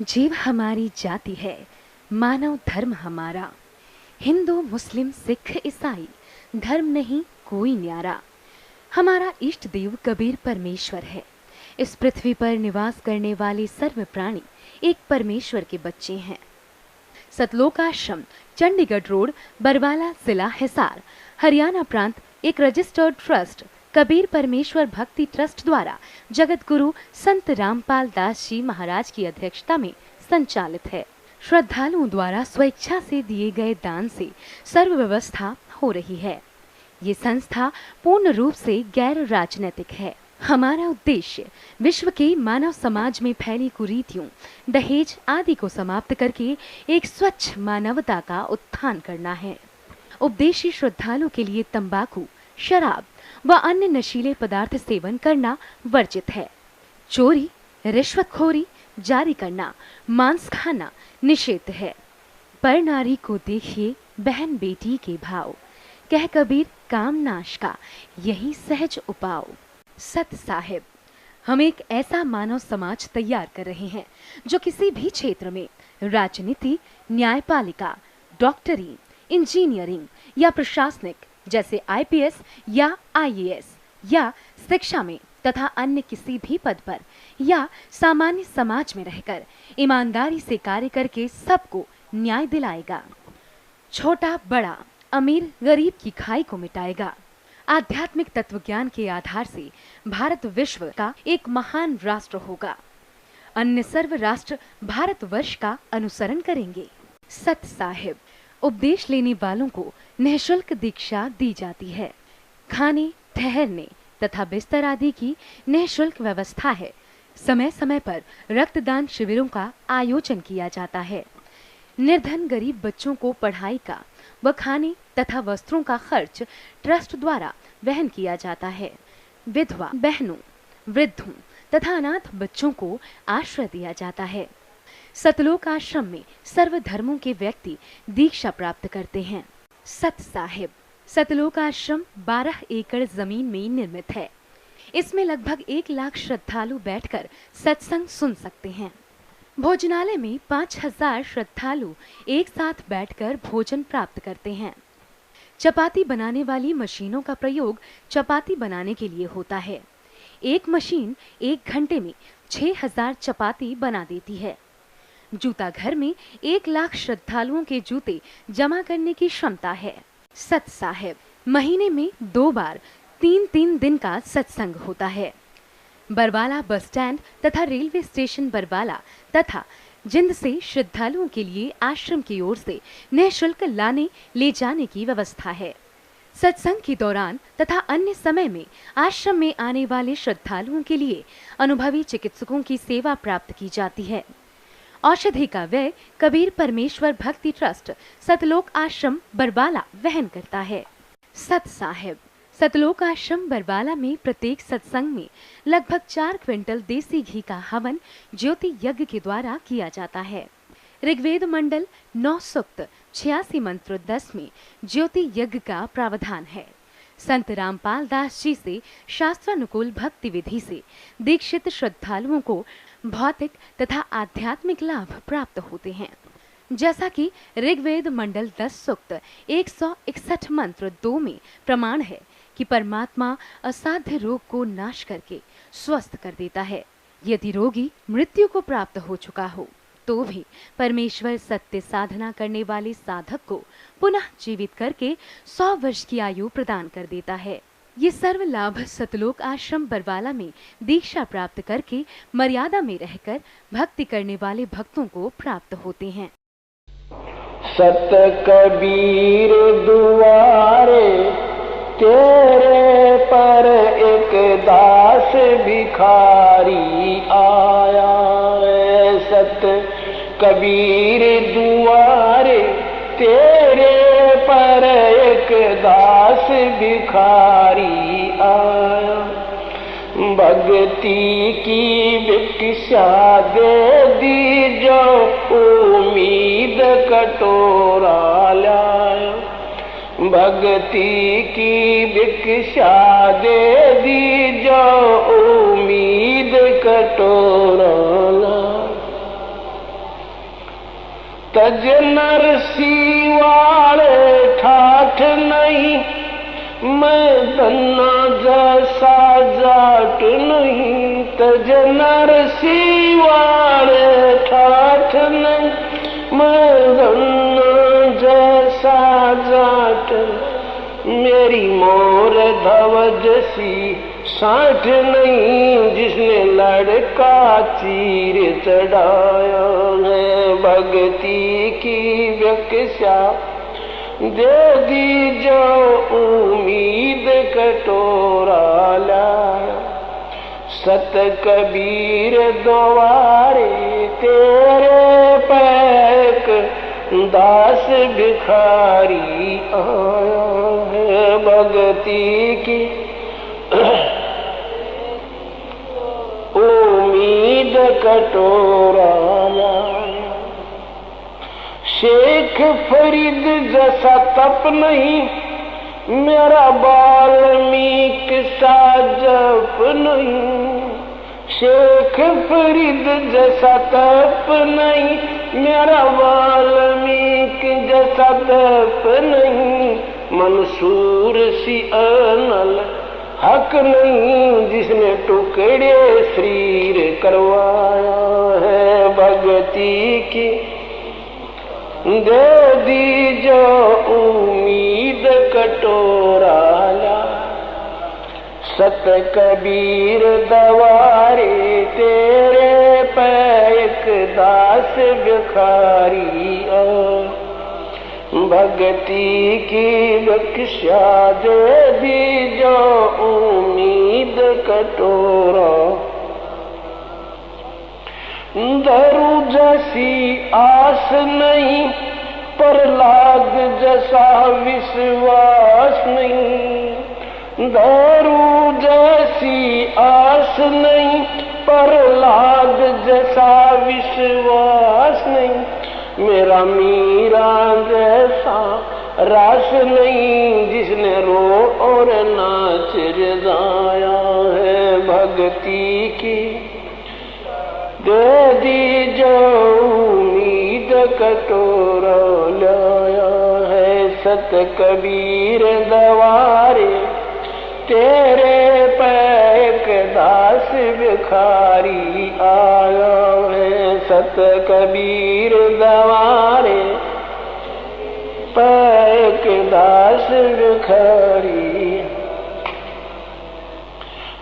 जीव हमारी जाति है, मानव धर्म हमारा। हिंदू मुस्लिम सिख ईसाई धर्म नहीं कोई न्यारा। हमारा इष्ट देव कबीर परमेश्वर है। इस पृथ्वी पर निवास करने वाले सर्व प्राणी एक परमेश्वर के बच्चे हैं। सतलोक आश्रम, चंडीगढ़ रोड, बरवाला, जिला हिसार, हरियाणा प्रांत एक रजिस्टर्ड ट्रस्ट कबीर परमेश्वर भक्ति ट्रस्ट द्वारा जगत गुरु संत रामपाल दास जी महाराज की अध्यक्षता में संचालित है। श्रद्धालुओं द्वारा स्वेच्छा से दिए गए दान से सर्व व्यवस्था हो रही है। ये संस्था पूर्ण रूप से गैर राजनीतिक है। हमारा उद्देश्य विश्व के मानव समाज में फैली कुरीतियों, दहेज आदि को समाप्त करके एक स्वच्छ मानवता का उत्थान करना है। उपदेशी श्रद्धालु के लिए तंबाकू, शराब व अन्य नशीले पदार्थ सेवन करना वर्जित है। चोरी, रिश्वतखोरी, जारी करना, मांस खाना निषेध है। पर नारी को देखिए बहन बेटी के भाव, कह कबीर काम नाश का यही सहज उपाव। सत साहिब, हम एक ऐसा मानव समाज तैयार कर रहे हैं जो किसी भी क्षेत्र में राजनीति, न्यायपालिका, डॉक्टरी, इंजीनियरिंग या प्रशासनिक जैसे आईपीएस या आईएएस या शिक्षा में तथा अन्य किसी भी पद पर या सामान्य समाज में रहकर ईमानदारी से कार्य करके सबको न्याय दिलाएगा। छोटा बड़ा, अमीर गरीब की खाई को मिटाएगा। आध्यात्मिक तत्वज्ञान के आधार से भारत विश्व का एक महान राष्ट्र होगा। अन्य सर्व राष्ट्र भारतवर्ष का अनुसरण करेंगे। सत साहिब, उपदेश लेने वालों को निःशुल्क दीक्षा दी जाती है। खाने, ठहरने तथा बिस्तर आदि की निःशुल्क व्यवस्था है। समय समय पर रक्तदान शिविरों का आयोजन किया जाता है। निर्धन गरीब बच्चों को पढ़ाई का व खाने तथा वस्त्रों का खर्च ट्रस्ट द्वारा वहन किया जाता है। विधवा बहनों, वृद्धों तथा अनाथ बच्चों को आश्रय दिया जाता है। सतलोक आश्रम में सर्व धर्मों के व्यक्ति दीक्षा प्राप्त करते हैं। सत साहिब, सतलोक आश्रम 12 एकड़ जमीन में निर्मित है। इसमें लगभग 1 लाख श्रद्धालु बैठकर सत्संग सुन सकते हैं। भोजनालय में 5000 श्रद्धालु एक साथ बैठकर भोजन प्राप्त करते हैं। चपाती बनाने वाली मशीनों का प्रयोग चपाती बनाने के लिए होता है। एक मशीन 1 घंटे में 6000 चपाती बना देती है। जूता घर में 1 लाख श्रद्धालुओं के जूते जमा करने की क्षमता है। सत साहिब, महीने में 2 बार 3-3 दिन का सत्संग होता है। बरवाला बस स्टैंड तथा रेलवे स्टेशन बरवाला तथा जिंद से श्रद्धालुओं के लिए आश्रम की ओर से निःशुल्क लाने ले जाने की व्यवस्था है। सत्संग के दौरान तथा अन्य समय में आश्रम में आने वाले श्रद्धालुओं के लिए अनुभवी चिकित्सकों की सेवा प्राप्त की जाती है। औषधि का व्यय कबीर परमेश्वर भक्ति ट्रस्ट सतलोक आश्रम बरवाला वहन करता है। सत साहिब, सतलोक आश्रम बरवाला में प्रत्येक सत्संग में लगभग 4 क्विंटल देसी घी का हवन ज्योति यज्ञ के द्वारा किया जाता है। ऋग्वेद मंडल 9 सूक्त 86 मंत्र 10 में ज्योति यज्ञ का प्रावधान है। संत रामपाल दास जी से शास्त्रानुकूल भक्ति विधि से दीक्षित श्रद्धालुओं को भौतिक तथा आध्यात्मिक लाभ प्राप्त होते हैं। जैसा कि ऋग्वेद मंडल 10 सूक्त 161 मंत्र 2 में प्रमाण है कि परमात्मा असाध्य रोग को नाश करके स्वस्थ कर देता है। यदि रोगी मृत्यु को प्राप्त हो चुका हो तो भी परमेश्वर सत्य साधना करने वाले साधक को पुनः जीवित करके 100 वर्ष की आयु प्रदान कर देता है। ये सर्व लाभ सतलोक आश्रम बरवाला में दीक्षा प्राप्त करके मर्यादा में रहकर भक्ति करने वाले भक्तों को प्राप्त होते हैं। सत कबीर दुआरे तेरे पर एक दास भिखारी आया है। सत कबीर दुआरे तेरे पर एक दास भिखारी आया। भक्ति की भिक्षा दे दी जो उम्मीद कटोरा लाया। भक्ति की भिक्षा दे दी जो उम्मीद कटोरा लाया। तज नरसी वाले ठाठ नहीं, मैं धन्ना जैसा जाट नहीं। तज नरसी वाले ठाठ नहीं, मैं धन्ना जैसा जाट। मेरी मोर धवज सी साठ नहीं, जिसने लड़का चीर चढ़ाया है। भक्ति की व्याख्या दे दी जो उम्मीद कटोरा लाया। सत कबीर द्वारे तेरे पैक दास भिखारी आया है। भक्ति की उम्मीद कटोरा लाया। शेख फरीद जैसा तप नहीं, मेरा वाल्मीकि सा जप नहीं। शेख फरीद जैसा तप नहीं, मेरा वाल्मीकि जैसा तप नहीं। मंसूर सी अनल हक नहीं, जिसने टुकड़े शरीर करवाया है। भक्ति की दे दी जो उम्मीद कटोरा ला। सत कबीर दवारे तेरे पैक दास भिखारी आ। भक्ति की बख्शा दे दी जो उम्मीद कटोरा। धरू जैसी आस नहीं, प्रहलाद जैसा विश्वास नहीं। धरू जैसी आस नहीं, प्रहलाद जैसा विश्वास नहीं। मेरा मीरा जैसा रास नहीं, जिसने रो और नाच रजाया है। भक्ति की दे दी जो उम्मीद कटोरा लाया है। सत कबीर दवारे तेरे पैक दास भिखारी आया है। सत कबीर दवारे पैक दास भिखारी।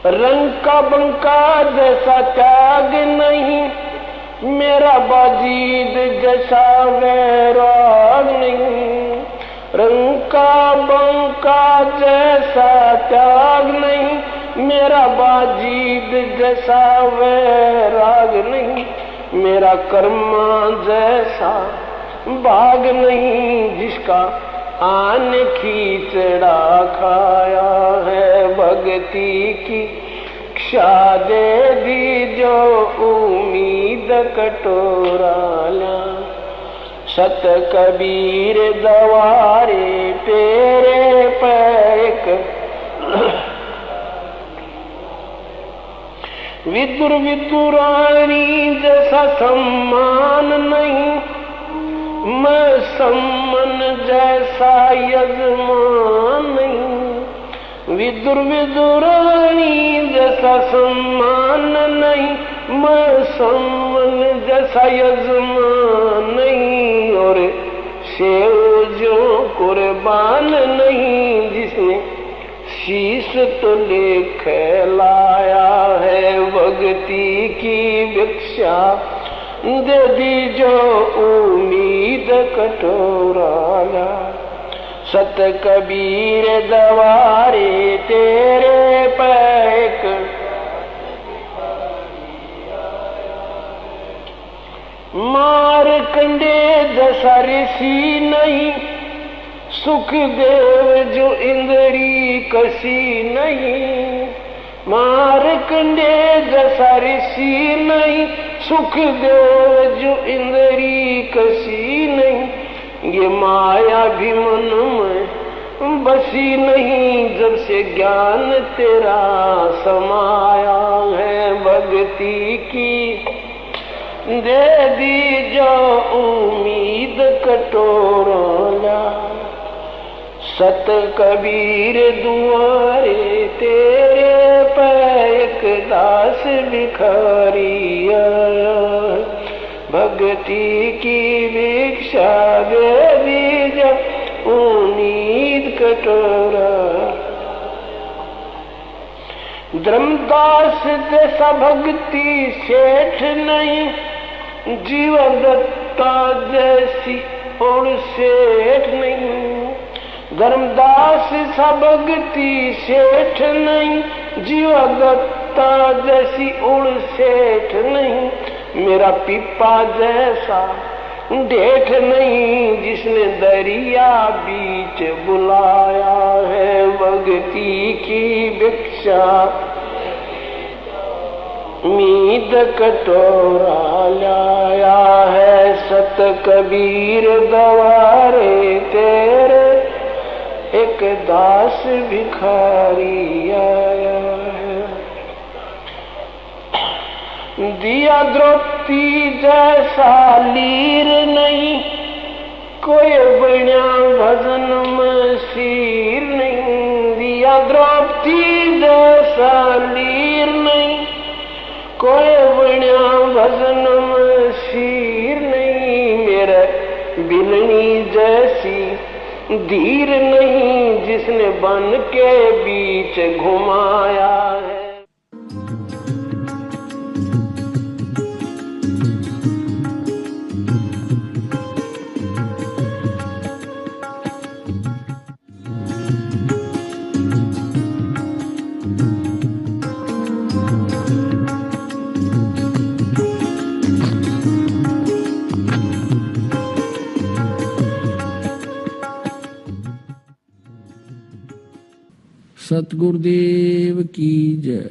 रंग का बंका जैसा त्याग नहीं, मेरा बाजीद जैसा वैराग नहीं। रंग का बंका जैसा त्याग नहीं, मेरा बाजीद जैसा वैराग नहीं। मेरा कर्मा जैसा भाग नहीं, जिसका आन खींचड़ा खाया है। भक्ति की क्षा दे दी जो उम्मीद कटोरा ला। सत कबीर दवारे तेरे पैक विदुर विदुरानी जैसा सम्मान नहीं, मैं सम्मन जैसा यजमान नहीं। विदुर विदुरानी जैसा सम्मान नहीं, मैं सम्मन जैसा यजमान नहीं। और सेव जो कुर्बान नहीं, जिसने शीश तो लेख लाया है। भक्ति की भिक्षा दे दी जो उम्मीद कटोरा ला। सत कबीर दवारे तेरे पैक मारकंडे जैसा ऋषि नहीं, सुखदेव जो इंद्री कसी नहीं। मारकंडे जैसा ऋषि नहीं, सुखदेव जो इंद्री कसी नहीं। ये माया भी मन में बसी नहीं, जब से ज्ञान तेरा समाया है। भक्ति की दे दी जो उम्मीद कटोरा, सत कबीर दुआरे तेरे पे एक दास भिखारी आया, भक्ति की भिक्षा दे दी जो उम्मीद कटोरा। धर्मदास जैसा भक्ति सेठ नहीं, जीवन दत्ता जैसी और सेठ नहीं। धर्मदास सा भक्ति सेठ नहीं, जीवन दत्ता जैसी और सेठ नहीं। मेरा पिपा जैसा डेठ नहीं, जिसने दरिया बीच बुलाया है, भक्ति की भिक्षा मीद कटोरा लाया है। सत कबीर दवारे तेरे एक दास भिखारी आया है। दिया द्रौपदी जैसा लीर नहीं, कोई बण्या भजन में सिर नहीं। दिया द्रौपदी जैसा लीर नहीं, कोई बण्या भजन में सिर नहीं। मेरे बिलनी जैसी धीर नहीं, जिसने बन के बीच घुमाया है। सतगुरुदेव की जय।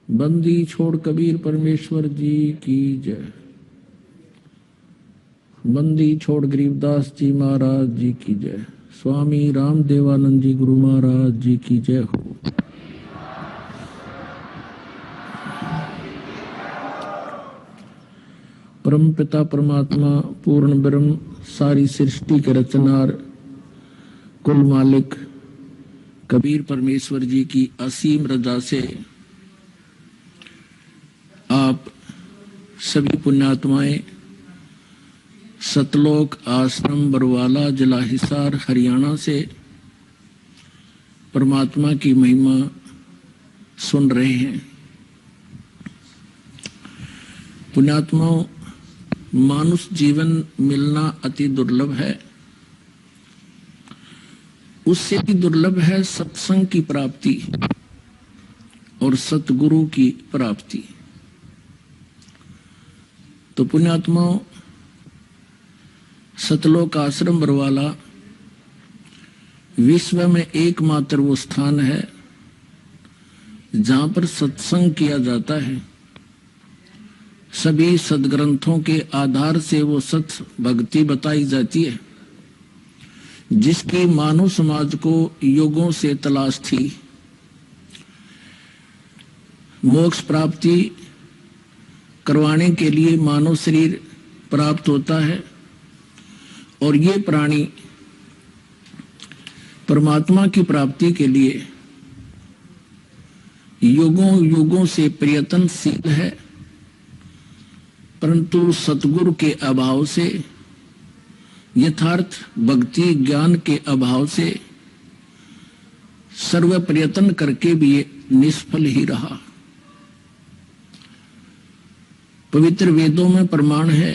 बंदी छोड़ कबीर परमेश्वर जी की जय। बंदी छोड़ गरीबदास जी महाराज जी की जय। स्वामी रामदेवानंद जी गुरु महाराज जी की जय हो। परम पिता परमात्मा पूर्ण ब्रह्म सारी सृष्टि के रचनार कुल मालिक कबीर परमेश्वर जी की असीम रजा से आप सभी पुण्यात्माएं सतलोक आश्रम बरवाला जिला हिसार हरियाणा से परमात्मा की महिमा सुन रहे हैं। पुण्यात्माओं, मानुष जीवन मिलना अति दुर्लभ है। उससे भी दुर्लभ है सत्संग की प्राप्ति और सतगुरु की प्राप्ति। तो पुण्यात्माओं, सतलोक आश्रम बरवाला विश्व में एकमात्र वो स्थान है जहां पर सत्संग किया जाता है। सभी सदग्रंथों के आधार से वो सत भक्ति बताई जाती है, जिसकी मानव समाज को युगों से तलाश थी। मोक्ष प्राप्ति करवाने के लिए मानव शरीर प्राप्त होता है और ये प्राणी परमात्मा की प्राप्ति के लिए युगों युगों से प्रयत्नशील है, परंतु सतगुरु के अभाव से, यथार्थ भक्ति ज्ञान के अभाव से सर्व प्रयत्न करके भी ये निष्फल ही रहा। पवित्र वेदों में प्रमाण है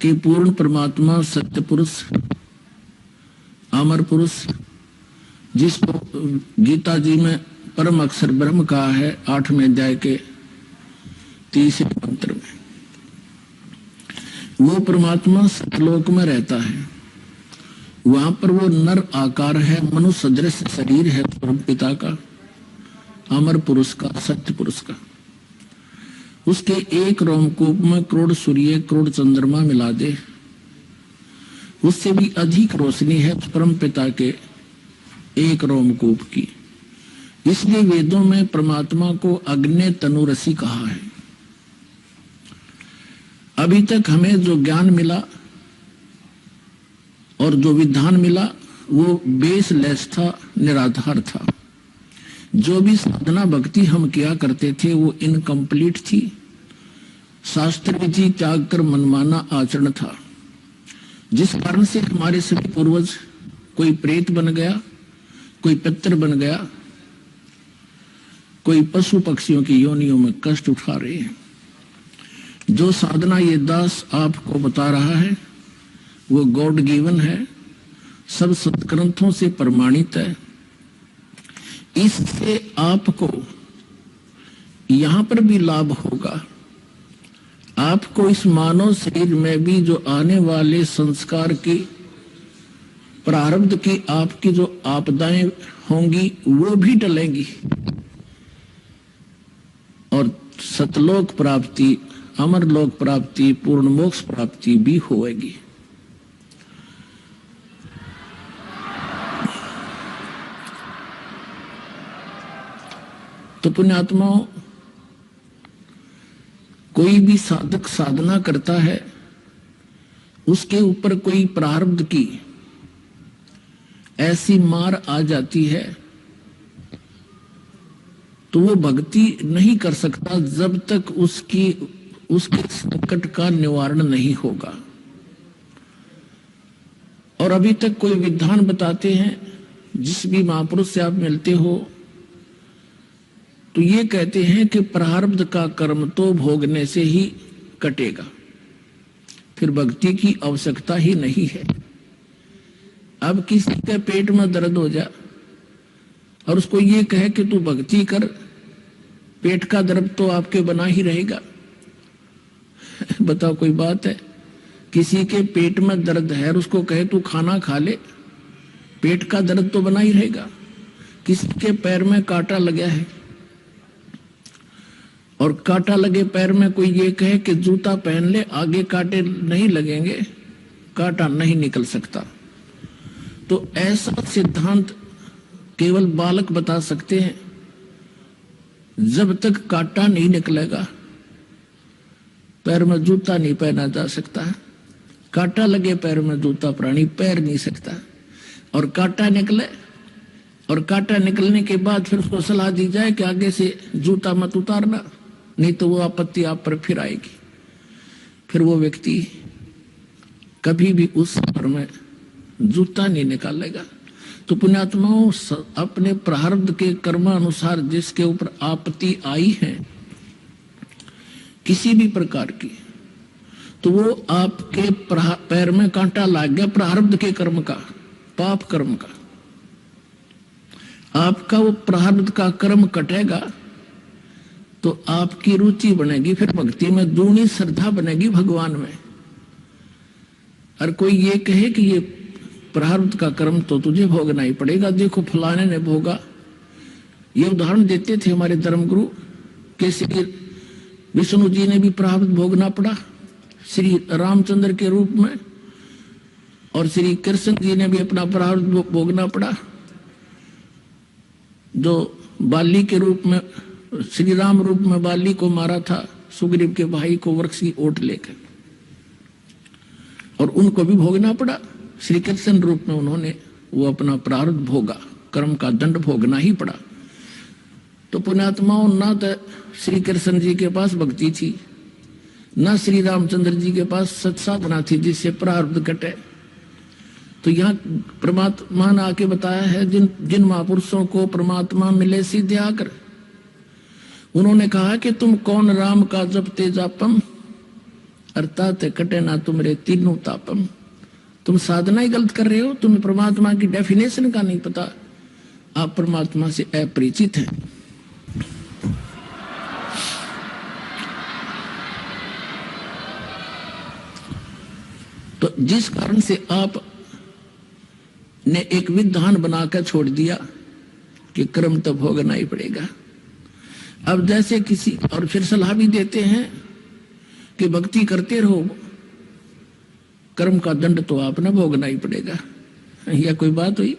कि पूर्ण परमात्मा सत्य पुरुष, अमर पुरुष, जिसको गीता जी में परम अक्षर ब्रह्म कहा है 8वें अध्याय के 30वें मंत्र में, वो परमात्मा सतलोक में रहता है। वहां पर वो नर आकार है, मनुष्य सदृश शरीर है परम पिता का, अमर पुरुष का, सत्य पुरुष का। उसके एक रोमकूप में करोड़ सूर्य करोड़ चंद्रमा मिला दे, उससे भी अधिक रोशनी है परम पिता के एक रोमकूप की। इसलिए वेदों में परमात्मा को अग्नि तनुरसी कहा है। अभी तक हमें जो ज्ञान मिला और जो विधान मिला वो बेसलेस था, निराधार था। जो भी साधना भक्ति हम किया करते थे वो इनकम्प्लीट थी। शास्त्र विधि त्याग कर मनमाना आचरण था, जिस कारण से हमारे सभी पूर्वज कोई प्रेत बन गया, कोई पितर बन गया, कोई पशु पक्षियों की योनियों में कष्ट उठा रहे हैं। जो साधना ये दास आपको बता रहा है वो गॉड गिवन है, सब सत्ग्रंथों से प्रमाणित है। इससे आपको यहां पर भी लाभ होगा। आपको इस मानव शरीर में भी जो आने वाले संस्कार की, प्रारब्ध की आपकी जो आपदाएं होंगी वो भी टलेंगी और सतलोक प्राप्ति, अमर लोक प्राप्ति, पूर्ण मोक्ष प्राप्ति भी होगी। तो पुण्यात्माओं, कोई भी साधक साधना करता है, उसके ऊपर कोई प्रारब्ध की ऐसी मार आ जाती है तो वो भक्ति नहीं कर सकता जब तक उसके संकट का निवारण नहीं होगा। और अभी तक कोई विधान बताते हैं, जिस भी महापुरुष से आप मिलते हो तो ये कहते हैं कि प्रारब्ध का कर्म तो भोगने से ही कटेगा, फिर भक्ति की आवश्यकता ही नहीं है। अब किसी के पेट में दर्द हो जा और उसको ये कहे कि तू भक्ति कर, पेट का दर्द तो आपके बना ही रहेगा। बताओ कोई बात है? किसी के पेट में दर्द है और उसको कहे तू खाना खा ले, पेट का दर्द तो बना ही रहेगा। किसी के पैर में कांटा लगा है और कांटा लगे पैर में कोई ये कहे कि जूता पहन ले, आगे कांटे नहीं लगेंगे, कांटा नहीं निकल सकता। तो ऐसा सिद्धांत केवल बालक बता सकते हैं। जब तक कांटा नहीं निकलेगा पैर में जूता नहीं पहना जा सकता। कांटा लगे पैर में जूता प्राणी पैर नहीं सकता। और कांटा निकले और कांटा निकलने के बाद फिर उसको सलाह दी जाए कि आगे से जूता मत उतारना, नहीं तो वो आपत्ति आप पर फिर आएगी। फिर वो व्यक्ति कभी भी उस सफर में जूता नहीं निकालेगा। तो पुण्यात्माओं, अपने प्रारब्ध के कर्मानुसार जिसके ऊपर आपत्ति आई है किसी भी प्रकार की, तो वो आपके पैर में कांटा लग गया प्रारब्ध के कर्म का, पाप कर्म का। आपका वो प्रारब्ध का कर्म कटेगा तो आपकी रुचि बनेगी, फिर भक्ति में दूनी श्रद्धा बनेगी भगवान में। और कोई ये कहे कि ये प्रारब्ध का कर्म तो तुझे भोगना ही पड़ेगा, देखो फलाने ने भोगा। ये उदाहरण देते थे हमारे धर्मगुरु कि श्री विष्णु जी ने भी प्रारब्ध भोगना पड़ा श्री रामचंद्र के रूप में, और श्री कृष्ण जी ने भी अपना प्रारब्ध भोगना पड़ा, जो बाली के रूप में, श्री राम रूप में बाली को मारा था, सुग्रीव के भाई को वृक्ष की ओट लेकर, और उनको भी भोगना पड़ा। श्री कृष्ण रूप में उन्होंने वो अपना प्रारब्ध भोगा, कर्म का दंड भोगना ही पड़ा। तो पुण्यात्माओं, ना तो श्री कृष्ण जी के पास भक्ति थी, ना श्री रामचंद्र जी के पास सत्साधना थी जिससे प्रारब्ध कटे। तो यहाँ परमात्मा ने आके बताया है, जिन महापुरुषों को परमात्मा मिले सीधे आकर, उन्होंने कहा कि तुम कौन राम का जपते जापम, अर्थात कटे ना तुमरे तीनों तापम। तुम साधना ही गलत कर रहे हो, तुम्हें परमात्मा की डेफिनेशन का नहीं पता, आप परमात्मा से अपरिचित हैं। तो जिस कारण से आप ने एक विधान बनाकर छोड़ दिया कि कर्म तो भोगना ही पड़ेगा। अब जैसे किसी, और फिर सलाह भी देते हैं कि भक्ति करते रहो, कर्म का दंड तो आपने भोगना ही पड़ेगा। यह कोई बात हुई?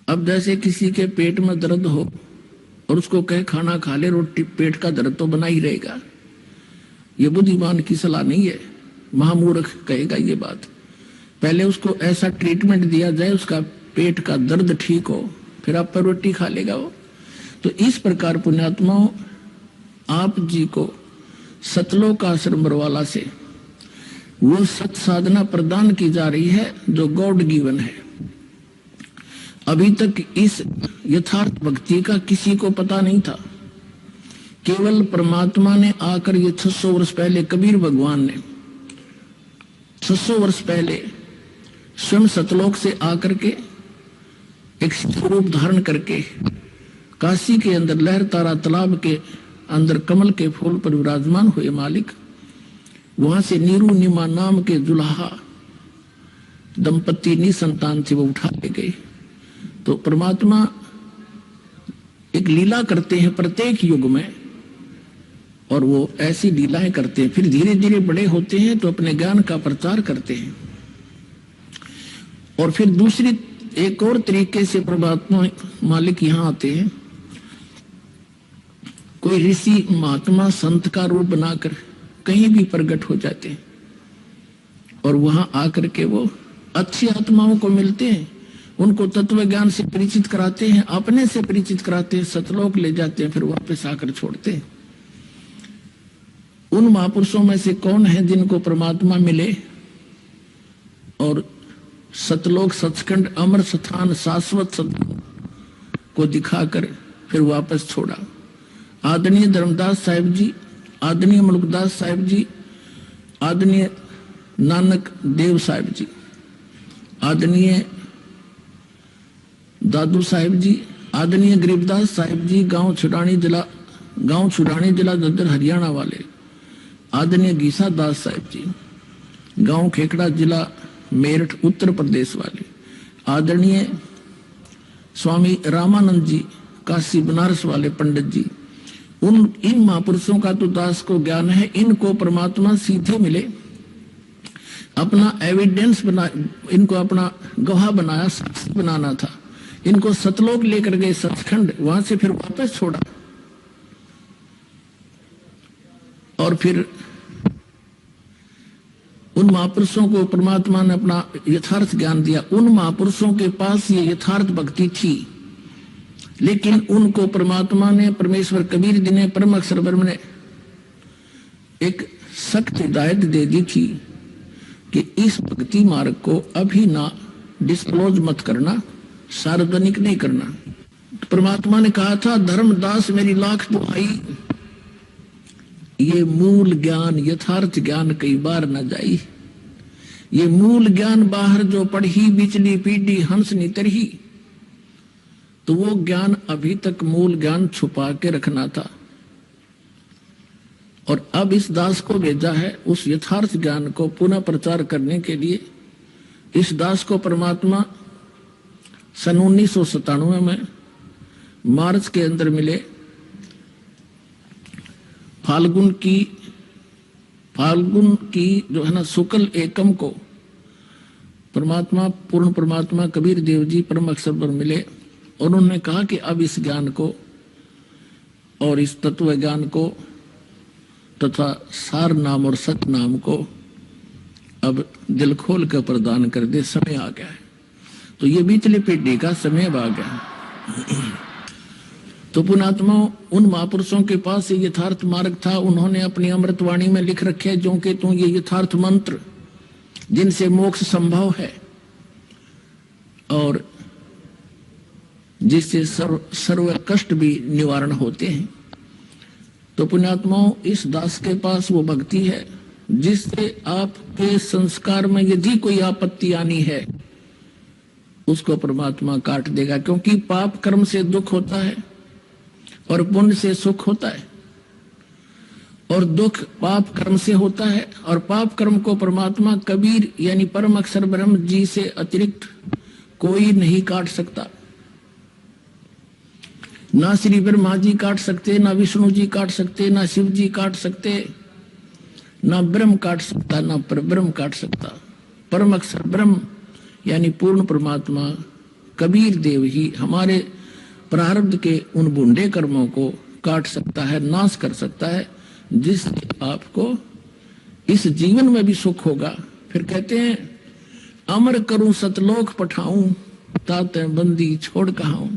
अब जैसे किसी के पेट में दर्द हो और उसको कहे खाना खा ले, रोटी, पेट का दर्द तो बना ही रहेगा। ये बुद्धिमान की सलाह नहीं है, महामूर्ख कहेगा ये बात। पहले उसको ऐसा ट्रीटमेंट दिया जाए, उसका पेट का दर्द ठीक हो, फिर आप पर रोटी खा लेगा वो। तो इस प्रकार पुण्यात्माओं, आप जी को सतलोक आश्रम बरवाला से वो सत साधना प्रदान की जा रही है जो गॉड गिवन है। अभी तक इस यथार्थ भक्ति का किसी को पता नहीं था। केवल परमात्मा ने आकर, ये 600 वर्ष पहले कबीर भगवान ने 600 वर्ष पहले स्वयं सतलोक से आकर के एक स्वरूप धारण करके काशी के अंदर लहर तारा तालाब के अंदर कमल के फूल पर विराजमान हुए मालिक। वहां से नीरू नीमा नाम के दुल्हा दंपति निसंतान से वो उठा ले गए। तो परमात्मा एक लीला करते हैं प्रत्येक युग में, और वो ऐसी लीलाएं करते हैं, फिर धीरे धीरे बड़े होते हैं तो अपने ज्ञान का प्रचार करते हैं। और फिर दूसरी एक और तरीके से परमात्मा मालिक यहां आते हैं, कोई ऋषि महात्मा संत का रूप बनाकर कहीं भी प्रकट हो जाते हैं, और वहां आकर के वो अच्छी आत्माओं को मिलते हैं, उनको तत्व ज्ञान से परिचित कराते हैं, अपने से परिचित कराते हैं, सतलोक ले जाते हैं, फिर वापस आकर छोड़ते हैं। उन महापुरुषों में से कौन है जिनको परमात्मा मिले और सतलोक सचखंड अमर स्थान शाश्वत सतलोक को दिखाकर फिर वापस छोड़ा? आदरणीय धर्मदास साहिब जी, आदरणीय मुल्कदास साहिब जी, आदरणीय नानक देव साहिब जी, आदरणीय दादू साहिब जी, आदरणीय गरीबदास साहिब जी, गांव छुड़ानी जिला दद्दर हरियाणा वाले, आदरणीय गीसा दास साहिब जी, गांव खेकड़ा जिला मेरठ उत्तर प्रदेश वाले, आदरणीय स्वामी रामानंद जी काशी बनारस वाले पंडित जी, इन महापुरुषों का तो दास को ज्ञान है, इनको परमात्मा सीधे मिले, अपना एविडेंस बना, इनको अपना गवाह बनाया, साक्षी बनाना था, इनको सतलोक लेकर गए सचखंड, वहां से फिर वापस छोड़ा, और फिर उन महापुरुषों को परमात्मा ने अपना यथार्थ ज्ञान दिया। उन महापुरुषों के पास ये यथार्थ भक्ति थी, लेकिन उनको परमात्मा ने, परमेश्वर कबीर जी ने, परम अक्षर ब्रह्म ने एक सख्त हिदायत दे दी थी कि इस भक्ति मार्ग को अभी ना डिस्क्लोज मत करना, सार्वजनिक नहीं करना। तो परमात्मा ने कहा था, धर्मदास मेरी लाख दुहाई, ये मूल ज्ञान यथार्थ ज्ञान कई बार न जाई, ये मूल ज्ञान बाहर जो पढ़ी बिचली पीढ़ी हंस नी तरही, तो वो ज्ञान अभी तक मूल ज्ञान छुपा के रखना था, और अब इस दास को भेजा है उस यथार्थ ज्ञान को पुनः प्रचार करने के लिए। इस दास को परमात्मा सन 1997 में मार्च के अंदर मिले। फाल्गुन की जो है ना शुक्ल एकम को परमात्मा, पूर्ण परमात्मा कबीर देव जी परम अक्षर पर मिले, और उन्होंने कहा कि अब इस ज्ञान को और इस तत्व ज्ञान को तथा सार नाम और सत नाम को अब दिल खोल कर प्रदान कर दे, समय आ गया है। तो ये बीतले पीढ़ी का समय आ गया। तो पुणात्मा, उन महापुरुषों के पास ये यथार्थ मार्ग था, उन्होंने अपनी अमृतवाणी में लिख रखे, जो कि तू ये यथार्थ मंत्र जिनसे मोक्ष संभव है और जिससे सर्व कष्ट भी निवारण होते हैं। तो पुण्यात्माओं, इस दास के पास वो भक्ति है जिससे आपके संस्कार में यदि कोई आपत्ति आनी है उसको परमात्मा काट देगा, क्योंकि पाप कर्म से दुख होता है और पुण्य से सुख होता है, और दुख पाप कर्म से होता है, और पाप कर्म को परमात्मा कबीर यानी परम अक्षर ब्रह्म जी से अतिरिक्त कोई नहीं काट सकता। ना श्री ब्रह्मा जी काट सकते, ना विष्णु जी काट सकते, ना शिव जी काट सकते, ना ब्रह्म काट सकता, ना परब्रह्म काट सकता। परम अक्षर ब्रह्म यानी पूर्ण परमात्मा कबीर देव ही हमारे प्रारब्ध के उन बूढ़े कर्मों को काट सकता है, नाश कर सकता है, जिससे आपको इस जीवन में भी सुख होगा। फिर कहते हैं अमर करूं सतलोक पठाऊं, ताते बंदी छोड़ कहाऊं।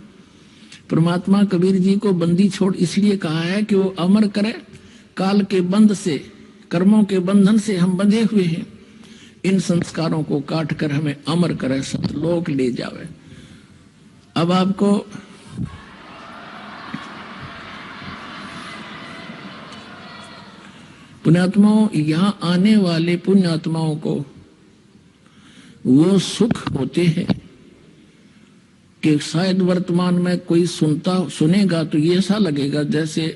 परमात्मा कबीर जी को बंदी छोड़ इसलिए कहा है कि वो अमर करे, काल के बंध से, कर्मों के बंधन से हम बंधे हुए हैं, इन संस्कारों को काट कर हमें अमर करे, सतलोक ले जावे। अब आपको पुण्यात्माओं, यहां आने वाले पुण्यात्माओं को वो सुख होते हैं कि शायद वर्तमान में कोई सुनेगा तो ये ऐसा लगेगा जैसे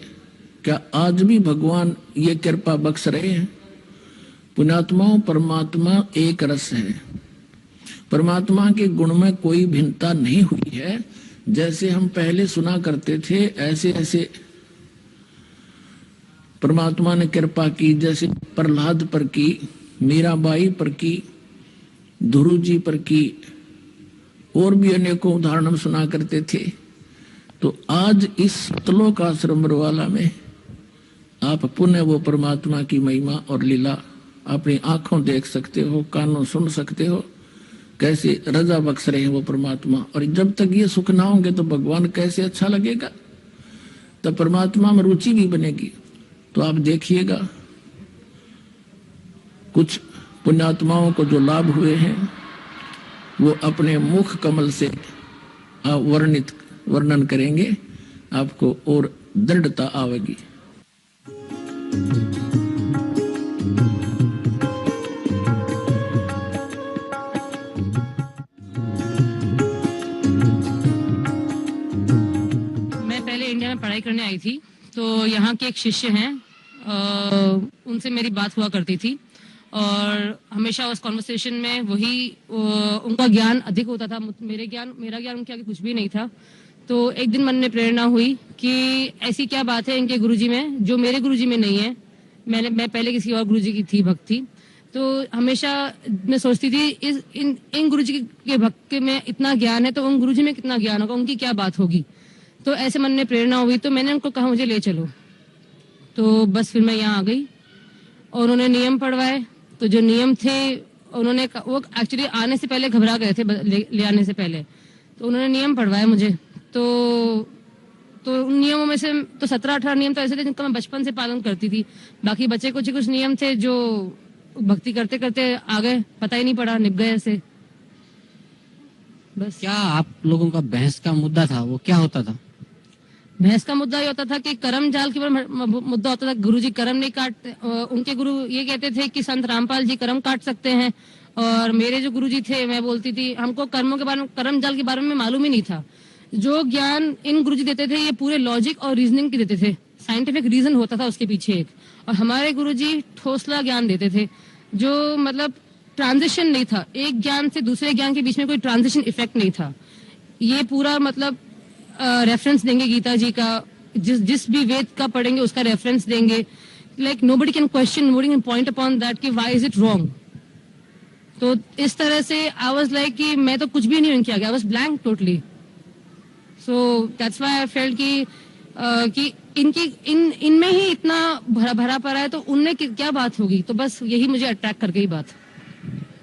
क्या आज भी भगवान ये कृपा बख्श रहे हैं। पुण्यात्माओं, परमात्मा एक रस है, परमात्मा के गुण में कोई भिन्नता नहीं हुई है। जैसे हम पहले सुना करते थे ऐसे ऐसे परमात्मा ने कृपा की, जैसे प्रहलाद पर की, मीराबाई पर की, ध्रुव जी पर की, और भी अनेकों उदाहरण हम सुना करते थे। तो आज इस सतलोक आश्रम बरवाला में आप पुण्य वो परमात्मा की महिमा और लीला अपनी आंखों देख सकते हो, कानों सुन सकते हो, कैसे रजा बख्श रहे हैं वो परमात्मा। और जब तक ये सुख ना होंगे तो भगवान कैसे अच्छा लगेगा, तब परमात्मा में रुचि भी बनेगी। तो आप देखिएगा कुछ पुण्यात्माओं को जो लाभ हुए हैं वो अपने मुख कमल से वर्णन करेंगे, आपको और दृढ़ता आवेगी। मैं पहले इंडिया में पढ़ाई करने आई थी, तो यहाँ के एक शिष्य हैं, उनसे मेरी बात हुआ करती थी और हमेशा उस कॉन्वर्सेशन में वही उनका ज्ञान अधिक होता था, मेरा ज्ञान उनके आगे कुछ भी नहीं था। तो एक दिन मन में प्रेरणा हुई कि ऐसी क्या बात है इनके गुरुजी में जो मेरे गुरुजी में नहीं है। मैं पहले किसी और गुरुजी की थी भक्ति, तो हमेशा मैं सोचती थी इन गुरुजी के भक्त में इतना ज्ञान है तो उन गुरुजी में कितना ज्ञान होगा, उनकी क्या बात होगी। तो ऐसे मन में प्रेरणा हुई, तो मैंने उनको कहा मुझे ले चलो। तो बस फिर मैं यहाँ आ गई और उन्होंने नियम पढ़वाए। तो जो नियम थे उन्होंने, वो एक्चुअली आने से पहले घबरा गए थे, ले आने से पहले, तो उन्होंने नियम पढ़वाए मुझे। तो उन नियमों में से तो 17-18 नियम तो ऐसे थे जिनका मैं बचपन से पालन करती थी। बाकी बचे कुछ नियम थे जो भक्ति करते करते आ गए, पता ही नहीं पड़ा, निभ गए ऐसे बस। क्या आप लोगों का बहस का मुद्दा था, वो क्या होता था? बहस का मुद्दा ये होता था कि कर्म जाल के ऊपर मुद्दा होता था। गुरुजी कर्म नहीं काटते, उनके गुरु ये कहते थे कि संत रामपाल जी कर्म काट सकते हैं, और मेरे जो गुरुजी थे, मैं बोलती थी हमको कर्मों के बारे में, कर्म जाल के बारे में मालूम ही नहीं था। जो ज्ञान इन गुरुजी देते थे ये पूरे लॉजिक और रीजनिंग के देते थे, साइंटिफिक रीजन होता था उसके पीछे एक। और हमारे गुरुजी ठोसला ज्ञान देते थे, जो मतलब ट्रांजिशन नहीं था, एक ज्ञान से दूसरे ज्ञान के बीच में कोई ट्रांजिशन इफेक्ट नहीं था। ये पूरा मतलब रेफरेंस देंगे गीता जी का, जिस भी वेद का पढ़ेंगे उसका रेफरेंस देंगे। Like nobody can question, nobody can point upon that कि व्हाई इज इट रॉन्ग। तो इस तरह से आई वाज लाइक कि मैं तो कुछ भी नहीं किया गया, I was blank totally. So that's why I felt कि इनमें ही इतना भरा पड़ा है, तो उनमें क्या बात होगी। तो बस यही मुझे अट्रैक्ट कर गई बात।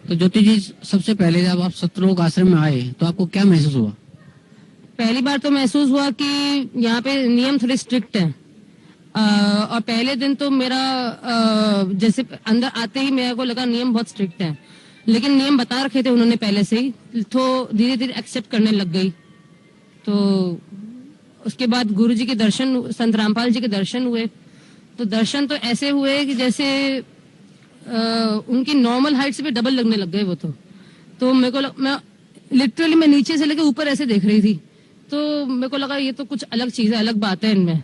तो ज्योति जी, सबसे पहले जब आप सतलोक आश्रम में आए तो आपको क्या महसूस हुआ? पहली बार तो महसूस हुआ कि यहाँ पे नियम थोड़े स्ट्रिक्ट हैं। और पहले दिन तो मेरा जैसे अंदर आते ही मेरे को लगा नियम बहुत स्ट्रिक्ट हैं, लेकिन नियम बता रखे थे उन्होंने पहले से ही, तो धीरे धीरे एक्सेप्ट करने लग गई। तो उसके बाद गुरुजी के दर्शन, संत रामपाल जी के दर्शन हुए। तो दर्शन तो ऐसे हुए कि जैसे उनकी नॉर्मल हाइट से भी डबल लगने लग गए वो। तो मेरे को मैं लिटरली मैं नीचे से लेकर ऊपर ऐसे देख रही थी, तो मेरे को लगा ये तो कुछ अलग चीज है, अलग बात है इनमें।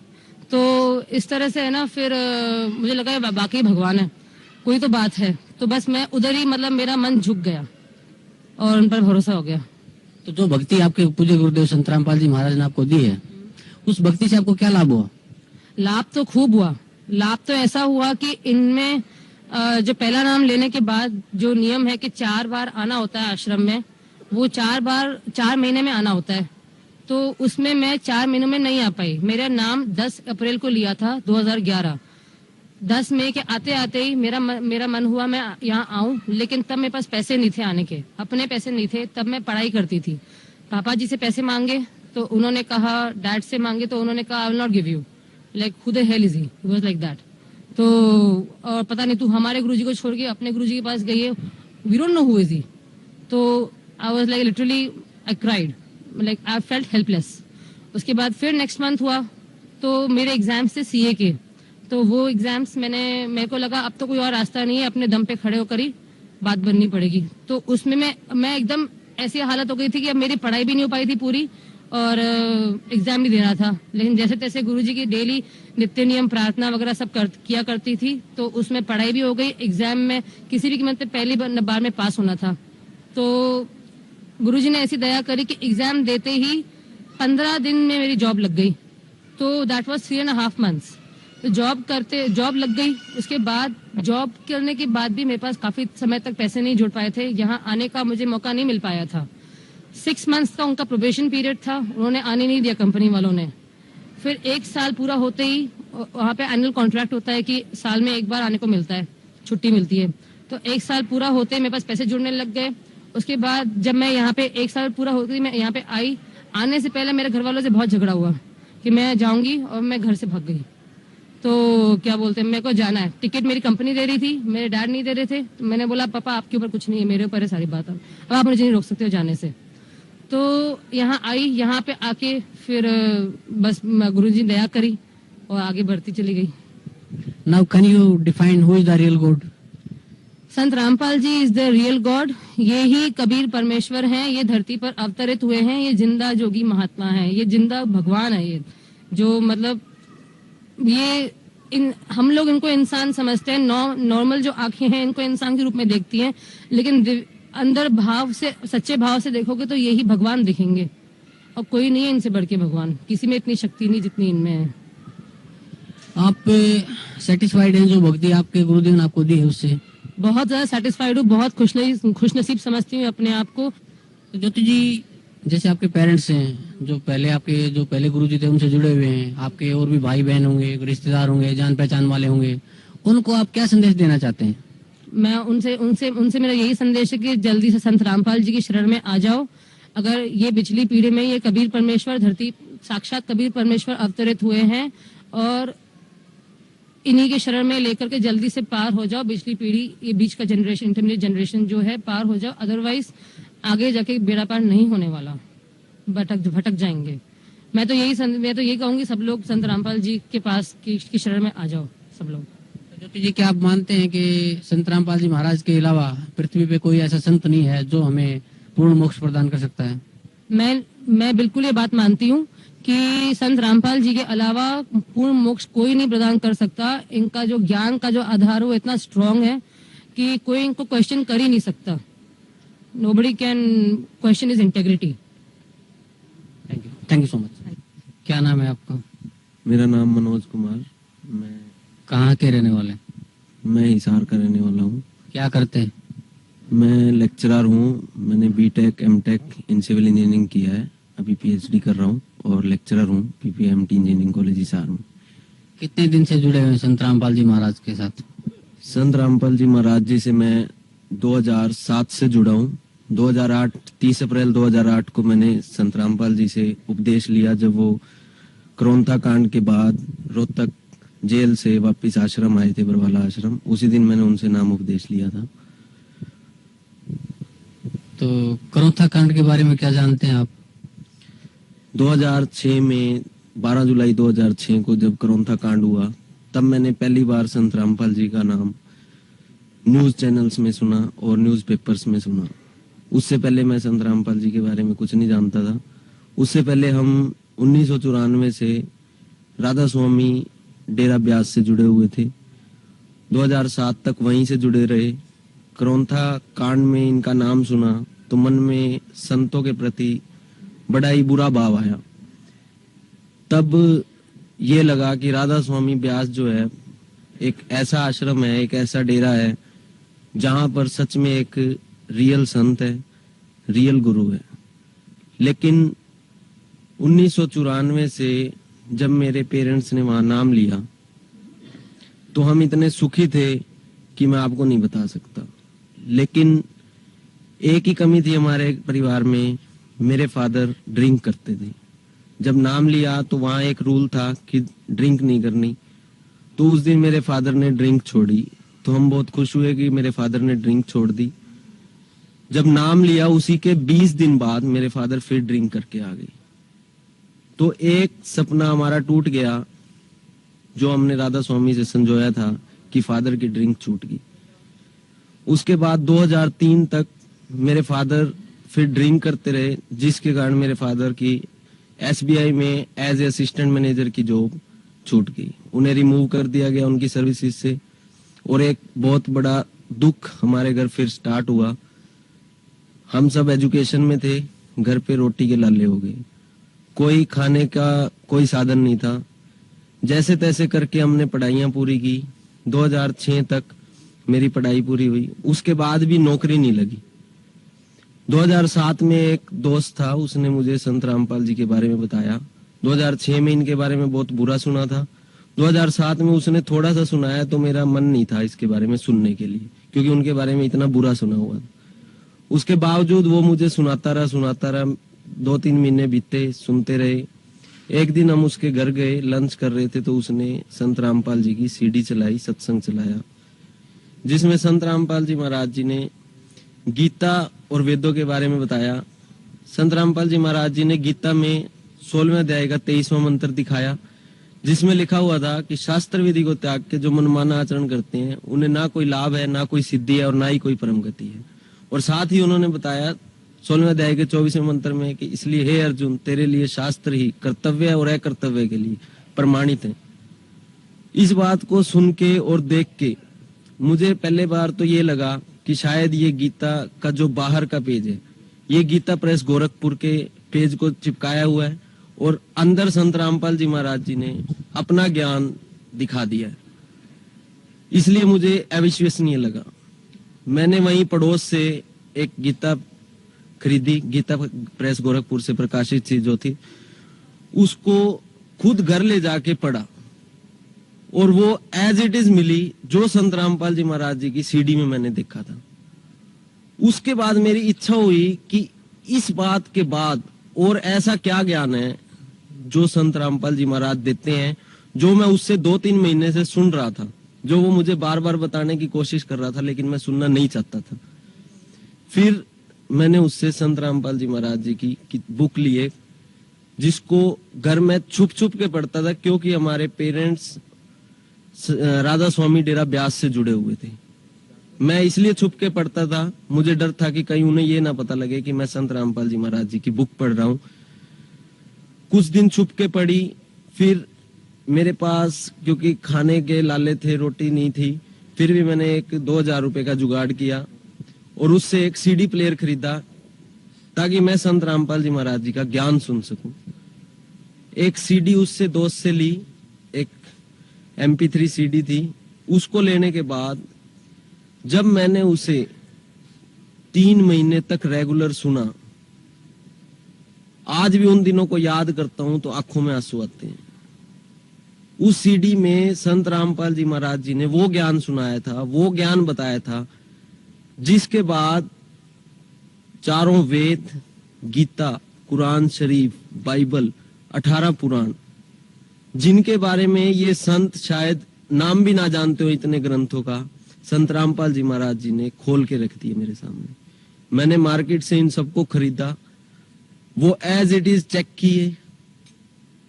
तो इस तरह से है ना, फिर मुझे लगा बाकी भगवान है, कोई तो बात है। तो बस मैं उधर ही मतलब मेरा मन झुक गया और उन पर भरोसा हो गया। तो जो भक्ति आपके पूज्य गुरुदेव संत रामपाल जी महाराज ने आपको दी है, उस भक्ति से आपको क्या लाभ हुआ? लाभ तो खूब हुआ। लाभ तो ऐसा हुआ कि इनमें जो पहला नाम लेने के बाद जो नियम है कि 4 बार आना होता है आश्रम में, वो 4 बार 4 महीने में आना होता है। तो उसमें मैं 4 महीनों में नहीं आ पाई। मेरा नाम 10 अप्रैल को लिया था 2011, 10 मई के आते आते ही मेरा मन हुआ मैं यहाँ आऊं, लेकिन तब मेरे पास पैसे नहीं थे आने के, अपने पैसे नहीं थे। तब मैं पढ़ाई करती थी। पापा जी से पैसे मांगे तो उन्होंने कहा, डैड से मांगे तो उन्होंने कहा I will not give you, like who the hell is he was like that. तो और पता नहीं तू हमारे गुरुजी को छोड़ के अपने गुरुजी के पास गई है, we don't know who is he. तो I was like literally I cried, like I felt helpless. उसके बाद फिर नेक्स्ट मंथ हुआ तो मेरे एग्जाम्स थे सीए के। तो वो एग्जाम्स मेरे को लगा अब तो कोई और रास्ता नहीं है, अपने दम पे खड़े होकर ही बात बननी पड़ेगी। तो उसमें मैं एकदम ऐसी हालत हो गई थी कि अब मेरी पढ़ाई भी नहीं हो पाई थी पूरी और एग्जाम भी देना था। लेकिन जैसे तैसे गुरुजी की डेली नित्य नियम प्रार्थना वगैरह सब किया करती थी, तो उसमें पढ़ाई भी हो गई। एग्जाम में किसी भी कीमत पे पहली बार में पास होना था। तो गुरुजी ने ऐसी दया करी कि एग्जाम देते ही 15 दिन में मेरी जॉब लग गई। तो दैट वाज 3.5 months। तो जॉब लग गई। उसके बाद जॉब करने के बाद भी मेरे पास काफी समय तक पैसे नहीं जुड़ पाए थे, यहाँ आने का मुझे मौका नहीं मिल पाया था। 6 months का उनका प्रोबेशन पीरियड था, उन्होंने आने नहीं दिया कंपनी वालों ने। फिर 1 साल पूरा होते ही वहाँ पे एनुअल कॉन्ट्रैक्ट होता है कि साल में 1 बार आने को मिलता है, छुट्टी मिलती है। तो 1 साल पूरा होते ही मेरे पास पैसे जुड़ने लग गए। उसके बाद जब मैं यहाँ पे 1 साल पूरा होते ही मैं यहाँ पे आई, आने से पहले मेरे घर वालों से बहुत झगड़ा हुआ कि मैं जाऊंगी और मैं घर से भाग गई। तो क्या बोलते हैं, मेरे को जाना है, टिकट मेरी कंपनी दे रही थी, मेरे डैड नहीं दे रहे थे। तो मैंने बोला पापा आपके ऊपर कुछ नहीं है, मेरे ऊपर है सारी बात, अब आप मुझे नहीं रोक सकते हो जाने से। तो यहाँ आई, यहाँ पे आके फिर बस गुरुजी ने दया करी और आगे बढ़ती चली गई। Now can you define who is the real God? Sant Rampal ji is the real God. ये ही कबीर परमेश्वर हैं, ये धरती पर अवतरित हुए हैं, ये जिंदा जोगी महात्मा है, ये जिंदा भगवान है। ये जो मतलब हम लोग इनको इंसान समझते हैं, नॉर्मल जो आंखें हैं इनको इंसान के रूप में देखती हैं, लेकिन अंदर भाव से, सच्चे भाव से देखोगे तो यही भगवान दिखेंगे। और कोई नहीं है इनसे बढ़ के भगवान, किसी में इतनी शक्ति नहीं जितनी इनमें है। आप सेटिस्फाइड हैं जो भक्ति आपके गुरुदेव ने आपको दी है उससे? बहुत ज्यादा सेटिस्फाइड हूँ, बहुत खुशनसीब समझती हूँ अपने आप को। तो ज्योति जी, जैसे आपके पेरेंट्स हैं जो पहले गुरुजी थे उनसे जुड़े हुए हैं, आपके और भी भाई बहन होंगे, रिश्तेदार होंगे, जान पहचान वाले होंगे, उनको आप क्या संदेश देना चाहते हैं? मैं उनसे मेरा यही संदेश है कि जल्दी से संत रामपाल जी की शरण में आ जाओ। अगर ये पिछली पीढ़ी में ये कबीर परमेश्वर, धरती साक्षात कबीर परमेश्वर अवतरित हुए हैं और इन्हीं के शरण में लेकर के जल्दी से पार हो जाओ। पिछली पीढ़ी, ये बीच का जनरेशन, इंटरमीडिएट जनरेशन जो है, पार हो जाओ, अदरवाइज आगे जाके बेड़ा पार नहीं होने वाला, भटक जाएंगे। मैं तो यही कहूंगी सब लोग संत रामपाल जी के पास की शरण में आ जाओ सब लोग। ज्योति जी, क्या आप मानते हैं कि संत रामपाल जी महाराज के अलावा पृथ्वी पे कोई ऐसा संत नहीं है जो हमें पूर्ण मोक्ष प्रदान कर सकता है? मैं बिल्कुल ये बात मानती हूँ कि संत रामपाल जी के अलावा पूर्ण मोक्ष कोई नहीं प्रदान कर सकता। इनका जो ज्ञान का जो आधार वो इतना स्ट्रांग है कि कोई इनको क्वेश्चन कर ही नहीं सकता। Nobody can question his integrity. Thank you so much. क्या नाम है आपका? मेरा नाम मनोज कुमार। मैं कहाँ के रहने वाले? मैं हिसार का रहने वाला हूँ। क्या करते हैं? मैं लेक्चरर हूँ। मैंने B Tech M Tech in civil engineering किया है, अभी पीएचडी कर रहा हूँ और लेक्चरर हूँ पीपीएमटी इंजीनियरिंग कॉलेज हिसार में। कितने दिन से जुड़े हुए हैं संत रामपाल जी महाराज के साथ? संत रामपाल जी महाराज जी से मैं 2007 से जुड़ा हूँ। 2008 30 अप्रैल 2008 को मैंने संत रामपाल जी से उपदेश लिया, जब वो क्रोंथा कांड के बाद रोहतक जेल से वापस आश्रम आए थे, बरवाला आश्रम। उसी दिन मैंने उनसे नाम उपदेश लिया था। तो क्रोंथा कांड के बारे में क्या जानते हैं आप? 2006 में 12 जुलाई 2006 को जब क्रोंथा कांड हुआ, तब मैंने पहली बार संत रामपाल जी का नाम न्यूज चैनल्स में सुना और न्यूज पेपर्स में सुना। उससे पहले मैं संत रामपाल जी के बारे में कुछ नहीं जानता था। उससे पहले हम 1994 से राधा स्वामी डेरा ब्यास से जुड़े हुए थे। 2007 तक वहीं से जुड़े रहे। क्रोंथा कांड में इनका नाम सुना तो मन में संतों के प्रति बड़ा ही बुरा भाव आया। तब ये लगा कि राधा स्वामी ब्यास जो है एक ऐसा आश्रम है, एक ऐसा डेरा है जहां पर सच में एक रियल संत है, रियल गुरु है। लेकिन 1994 से जब मेरे पेरेंट्स ने वहां नाम लिया तो हम इतने सुखी थे कि मैं आपको नहीं बता सकता। लेकिन एक ही कमी थी हमारे परिवार में, मेरे फादर ड्रिंक करते थे। जब नाम लिया तो वहाँ एक रूल था कि ड्रिंक नहीं करनी, तो उस दिन मेरे फादर ने ड्रिंक छोड़ी। तो हम बहुत खुश हुए कि मेरे फादर ने ड्रिंक छोड़ दी। जब नाम लिया उसी के 20 दिन बाद मेरे फादर फिर ड्रिंक करके आ गए। तो एक सपना हमारा टूट गया जो हमने राधा स्वामी से संजोया था कि फादर की ड्रिंक छूट गई। उसके बाद 2003 तक मेरे फादर फिर ड्रिंक करते रहे, जिसके कारण मेरे फादर की SBI में एज ए असिस्टेंट मैनेजर की जॉब छूट गई। उन्हें रिमूव कर दिया गया उनकी सर्विसेज से, और एक बहुत बड़ा दुख हमारे घर फिर स्टार्ट हुआ। हम सब एजुकेशन में थे, घर पे रोटी के लाले हो गए, कोई खाने का कोई साधन नहीं था। जैसे तैसे करके हमने पढ़ाइयाँ पूरी की। 2006 तक मेरी पढ़ाई पूरी हुई। उसके बाद भी नौकरी नहीं लगी। 2007 में एक दोस्त था, उसने मुझे संत रामपाल जी के बारे में बताया। 2006 में इनके बारे में बहुत बुरा सुना था। 2007 में उसने थोड़ा सा सुनाया तो मेरा मन नहीं था इसके बारे में सुनने के लिए, क्योंकि उनके बारे में इतना बुरा सुना हुआ था। उसके बावजूद वो मुझे सुनाता रहा। 2-3 महीने बीते, सुनते रहे। एक दिन हम उसके घर गए, लंच कर रहे थे, तो उसने संत रामपाल जी की CD चलाई, सत्संग चलाया, जिसमें संत रामपाल जी महाराज जी ने गीता और वेदों के बारे में बताया। संत रामपाल जी महाराज जी ने गीता में 16वें अध्याय का 23वां मंत्र दिखाया, जिसमें लिखा हुआ था कि शास्त्र विधि को त्याग के जो मनमाना आचरण करते हैं उन्हें ना कोई लाभ है, ना कोई सिद्धि है, और ना ही कोई परम गति है। और साथ ही उन्होंने बताया 16वें अध्याय के 24वें मंत्र में कि इसलिए हे अर्जुन, तेरे लिए शास्त्र ही कर्तव्य और अकर्तव्य के लिए प्रमाणित है। इस बात को सुन के और देख के मुझे पहले बार तो ये लगा कि शायद ये गीता का जो बाहर का पेज है, ये गीता प्रेस गोरखपुर के पेज को चिपकाया हुआ है, और अंदर संत रामपाल जी महाराज जी ने अपना ज्ञान दिखा दिया है। इसलिए मुझे अविश्वसनीय लगा। मैंने वहीं पड़ोस से एक गीता खरीदी, गीता प्रेस गोरखपुर से प्रकाशित चीज जो थी, उसको खुद घर ले जाके पढ़ा, और वो एज इट इज मिली जो संत रामपाल जी महाराज जी की CD में मैंने देखा था। उसके बाद मेरी इच्छा हुई कि इस बात के बाद और ऐसा क्या ज्ञान है जो संत रामपाल जी महाराज देते हैं, जो मैं उससे 2-3 महीने से सुन रहा था, जो वो मुझे बार बार बताने की कोशिश कर रहा था, लेकिन मैं सुनना नहीं चाहता था। फिर मैंने उससे संत रामपाल जी महाराज जी की बुक लिए, जिसको घर में छुप छुप के पढ़ता था, क्योंकि हमारे पेरेंट्स राधा स्वामी डेरा ब्यास से जुड़े हुए थे। मैं इसलिए छुप के पढ़ता था, मुझे डर था कि कहीं उन्हें ये ना पता लगे कि मैं संत रामपाल जी महाराज जी की बुक पढ़ रहा हूँ। कुछ दिन छुप के पढ़ी। फिर मेरे पास क्योंकि खाने के लाले थे, रोटी नहीं थी, फिर भी मैंने एक 2000 रुपए का जुगाड़ किया और उससे एक CD प्लेयर खरीदा, ताकि मैं संत रामपाल जी महाराज जी का ज्ञान सुन सकूं। एक CD उससे दोस्त से ली, एक MP3 CD थी। उसको लेने के बाद जब मैंने उसे 3 महीने तक रेगुलर सुना, आज भी उन दिनों को याद करता हूं तो आंखों में आंसू आते हैं। उस CD में संत रामपाल जी महाराज जी ने वो ज्ञान सुनाया था, वो ज्ञान बताया था, जिसके बाद चारों वेद, गीता, कुरान शरीफ, बाइबल, 18 पुराण, जिनके बारे में ये संत शायद नाम भी ना जानते हो, इतने ग्रंथों का संत रामपाल जी महाराज जी ने खोल के रख दिए मेरे सामने। मैंने मार्केट से इन सबको खरीदा, वो एज इट इज चेक किए।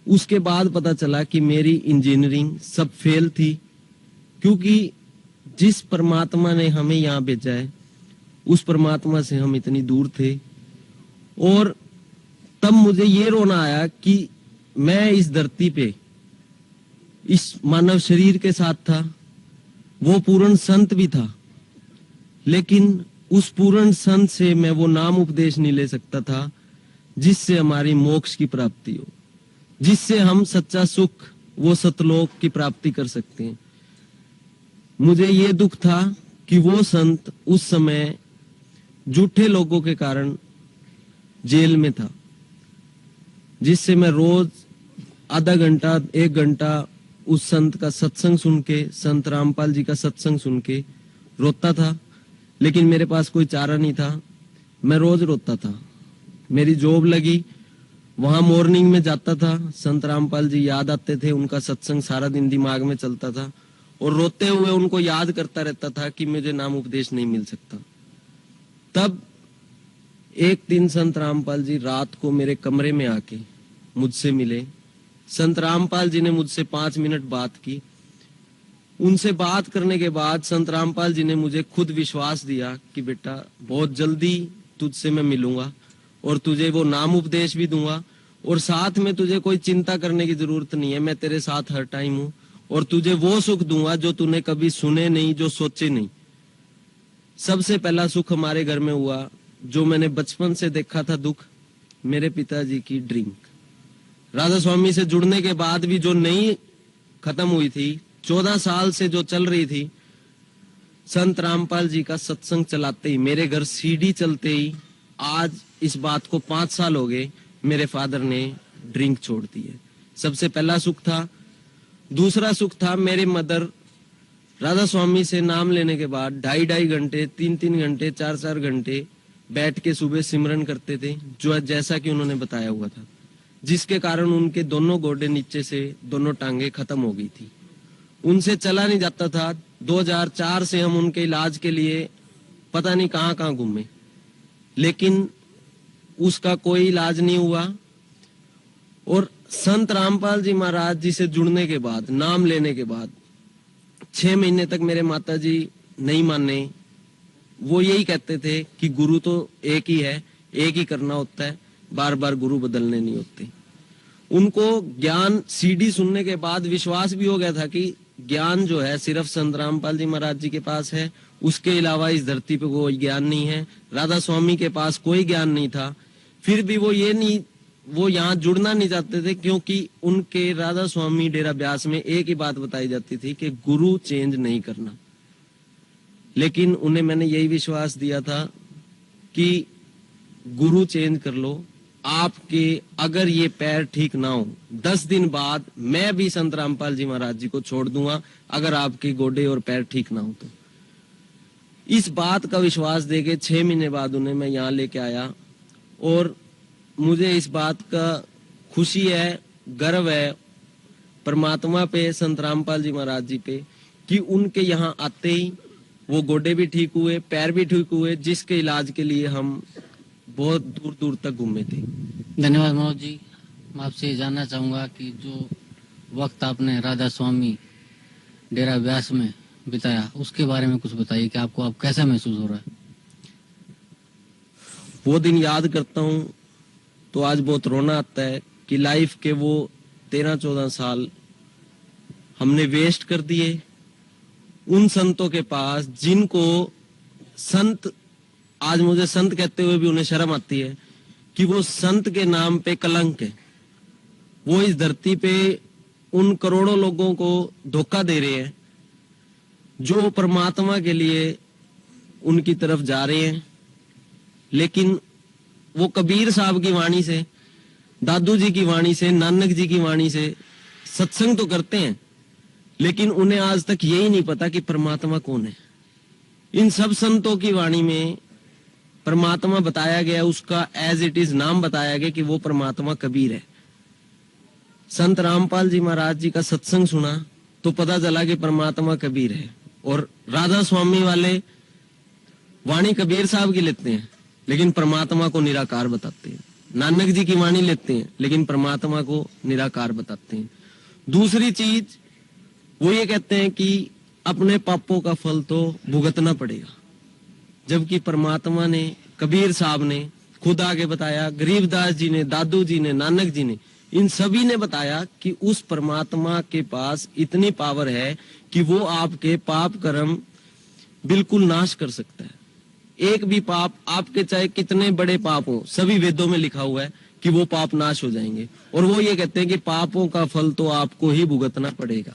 उसके बाद पता चला कि मेरी इंजीनियरिंग सब फेल थी, क्योंकि जिस परमात्मा ने हमें यहाँ भेजा है उस परमात्मा से हम इतनी दूर थे। और तब मुझे ये रोना आया कि मैं इस धरती पे इस मानव शरीर के साथ था, वो पूर्ण संत भी था, लेकिन उस पूर्ण संत से मैं वो नाम उपदेश नहीं ले सकता था जिससे हमारी मोक्ष की प्राप्ति हो, जिससे हम सच्चा सुख, वो सतलोक की प्राप्ति कर सकते हैं। मुझे ये दुख था कि वो संत उस समय झूठे लोगों के कारण जेल में था, जिससे मैं रोज आधा घंटा 1 घंटा उस संत का सत्संग सुन के, संत रामपाल जी का सत्संग सुन के रोता था, लेकिन मेरे पास कोई चारा नहीं था। मैं रोज रोता था। मेरी जॉब लगी, वहां मॉर्निंग में जाता था, संत रामपाल जी याद आते थे, उनका सत्संग सारा दिन दिमाग में चलता था और रोते हुए उनको याद करता रहता था कि मुझे नाम उपदेश नहीं मिल सकता। तब एक दिन संत रामपाल जी रात को मेरे कमरे में आके मुझसे मिले। संत रामपाल जी ने मुझसे 5 मिनट बात की। उनसे बात करने के बाद संत रामपाल जी ने मुझे खुद विश्वास दिया कि बेटा बहुत जल्दी तुझसे मैं मिलूंगा और तुझे वो नाम उपदेश भी दूंगा, और साथ में तुझे कोई चिंता करने की जरूरत नहीं है, मैं तेरे साथ हर टाइम हूं और तुझे वो सुख दूंगा जो तूने कभी सुने नहीं, जो सोचे नहीं। सबसे पहला सुख हमारे घर में हुआ, जो मैंने बचपन से देखा था दुख, मेरे पिताजी की ड्रिंक। राधा स्वामी से जुड़ने के बाद भी जो नहीं खत्म हुई थी, 14 साल से जो चल रही थी, संत रामपाल जी का सत्संग चलाते ही, मेरे घर सीडी चलते ही आज इस बात को 5 साल हो गए, मेरे फादर ने ड्रिंक छोड़ दी है। सबसे पहला सुख था। दूसरा सुख था, मेरे मदर राधा स्वामी से नाम लेने के बाद 2.5 घंटे, 3-3 घंटे, 4-4 घंटे बैठ के सुबह सिमरन करते थे, जो जैसा कि उन्होंने बताया हुआ था, जिसके कारण उनके दोनों गोडे नीचे से दोनों टांगे खत्म हो गई थी। उनसे चला नहीं जाता था। 2004 से हम उनके इलाज के लिए पता नहीं कहां कहां घूमे, लेकिन उसका कोई इलाज नहीं हुआ। और संत रामपाल जी महाराज जी से जुड़ने के बाद, नाम लेने के बाद 6 महीने तक मेरे माताजी नहीं माने। वो यही कहते थे कि गुरु तो एक ही है, एक ही करना होता है, बार बार गुरु बदलने नहीं होते। उनको ज्ञान सीडी सुनने के बाद विश्वास भी हो गया था कि ज्ञान जो है सिर्फ संत रामपाल जी महाराज जी के पास है, उसके अलावा इस धरती पे कोई ज्ञान नहीं है। राधा स्वामी के पास कोई ज्ञान नहीं था। फिर भी वो यहाँ जुड़ना नहीं चाहते थे, क्योंकि उनके राधा स्वामी डेरा ब्यास में एक ही बात बताई जाती थी कि गुरु चेंज नहीं करना। लेकिन उन्हें मैंने यही विश्वास दिया था कि गुरु चेंज कर लो, आपके अगर ये पैर ठीक ना हो, 10 दिन बाद मैं भी संत रामपाल जी महाराज जी को छोड़ दूंगा, अगर आपके गोडे और पैर ठीक ना हो तो। इस बात का विश्वास देके 6 महीने बाद उन्हें मैं यहाँ लेके आया, और मुझे इस बात का खुशी है, गर्व है परमात्मा पे, संत रामपाल जी महाराज जी पे, कि उनके यहाँ आते ही वो गोडे भी ठीक हुए, पैर भी ठीक हुए, जिसके इलाज के लिए हम बहुत दूर दूर तक घूमे थे। धन्यवाद मनोज जी। मैं आपसे जानना चाहूँगा कि जो वक्त आपने राधा स्वामी डेरा व्यास में बिताया, उसके बारे में कुछ बताइए कि आपको अब कैसा महसूस हो रहा है? वो दिन याद करता हूँ तो आज बहुत रोना आता है कि लाइफ के वो 13-14 साल हमने वेस्ट कर दिए उन संतों के पास, जिनको संत, आज मुझे संत कहते हुए भी उन्हें शर्म आती है कि वो संत के नाम पे कलंक है। वो इस धरती पे उन करोड़ों लोगों को धोखा दे रहे हैं जो परमात्मा के लिए उनकी तरफ जा रहे हैं। लेकिन वो कबीर साहब की वाणी से, दादू जी की वाणी से, नानक जी की वाणी से सत्संग तो करते हैं, लेकिन उन्हें आज तक यही नहीं पता कि परमात्मा कौन है। इन सब संतों की वाणी में परमात्मा बताया गया, उसका एज इट इज नाम बताया गया कि वो परमात्मा कबीर है। संत रामपाल जी महाराज जी का सत्संग सुना तो पता चला कि परमात्मा कबीर है। और राधा स्वामी वाले वाणी कबीर साहब की लेते हैं, लेकिन परमात्मा को निराकार बताते हैं। नानक जी की वाणी लेते हैं, लेकिन परमात्मा को निराकार बताते हैं। दूसरी चीज वो ये कहते हैं कि अपने पापों का फल तो भुगतना पड़ेगा, जबकि परमात्मा ने, कबीर साहब ने खुद आगे बताया, गरीबदास जी ने, दादू जी ने, नानक जी ने, इन सभी ने बताया कि उस परमात्मा के पास इतनी पावर है कि वो आपके पाप कर्म बिल्कुल नाश कर सकता है। एक भी पाप, आपके चाहे कितने बड़े पाप हो, सभी वेदों में लिखा हुआ है कि वो पाप नाश हो जाएंगे। और वो ये कहते हैं कि पापों का फल तो आपको ही भुगतना पड़ेगा।